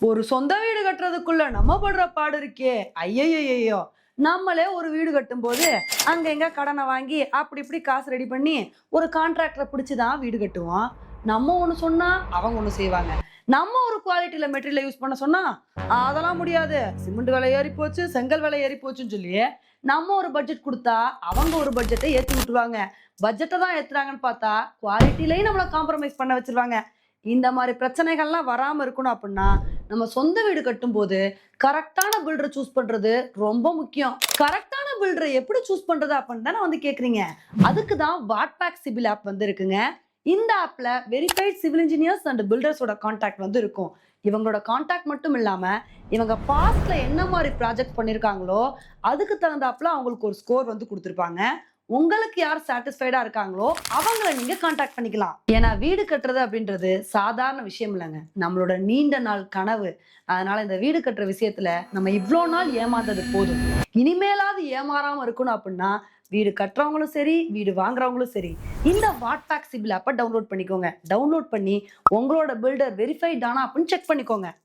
ஒரு சொந்த வீடு கட்டுறதுக்குள்ள நம்ம படுற பாடு இருக்கே. ஐயையோ. நம்மளே ஒரு வீடு கட்டும் போது அங்க எங்க கடனை வாங்கி அப்படி இப்படி காசு ரெடி பண்ணி ஒரு கான்ட்ராக்டரை பிடிச்சுதான் வீடு கட்டுவோம். நம்ம ஒண்ணு சொன்னா அவங்க ஒண்ணு செய்வாங்க. நம்ம ஒரு குவாலிட்டியில மெட்டீரியல் யூஸ் பண்ண சொன்னா அதெல்லாம் முடியாது, சிமெண்ட் விலை ஏறி போச்சு, செங்கல் விலை ஏறி போச்சுன்னு சொல்லி நம்ம ஒரு பட்ஜெட் கொடுத்தா அவங்க ஒரு பட்ஜெட்டை ஏத்தி விட்டுருவாங்க. பட்ஜெட்டை தான் ஏத்துறாங்கன்னு பார்த்தா குவாலிட்டிலையும் நம்மள காம்ப்ரமைஸ் பண்ண வச்சிருவாங்க. இந்த மாதிரி பிரச்சனைகள்லாம் வராம இருக்கணும் அப்படின்னா நம்ம சொந்த வீடு கட்டும்போது கரெக்டான பில்டரை சூஸ் பண்றது ரொம்ப முக்கியம். கரெக்டான பில்டரை எப்படி சூஸ் பண்றது அப்படின்னு தானே வந்து கேக்குறீங்க. அதுக்கு தான் வாட்பேக் சிவில் ஆப் வந்து இருக்குங்க. இந்த ஆப்ல வெரிஃபைட் சிவில் இன்ஜினியர்ஸ் அண்ட் பில்டர்ஸோட கான்டாக்ட் வந்து இருக்கும். இவங்களோட கான்டாக்ட் மட்டும் இல்லாம இவங்க பாஸ்ட்ல என்ன மாதிரி ப்ராஜெக்ட் பண்ணிருக்காங்களோ அதுக்கு தகுந்தாப்புல அவங்களுக்கு ஒரு ஸ்கோர் வந்து கொடுத்துருப்பாங்க. உங்களுக்கு யார் சாட்டிஸ்ஃபைடா இருக்காங்களோ அவங்கள நீங்க கான்டாக்ட் பண்ணிக்கலாம். ஏன்னா வீடு கட்டுறது அப்படின்றது சாதாரண விஷயம் இல்லைங்க, நம்மளோட நீண்ட நாள் கனவு. அதனால இந்த வீடு கட்டுற விஷயத்துல நம்ம இவ்வளோ நாள் ஏமாந்தது போதும். இனிமேலாவது ஏமாறாம இருக்கணும் அப்படின்னா வீடு கட்டுறவங்களும் சரி, வீடு வாங்குறவங்களும் சரி, இந்த வாட்பேக் சிபில் ஆப்பை டவுன்லோட் பண்ணிக்கோங்க. டவுன்லோட் பண்ணி உங்களோட பில்டர் வெரிஃபைட் ஆனா அப்படின்னு செக் பண்ணிக்கோங்க.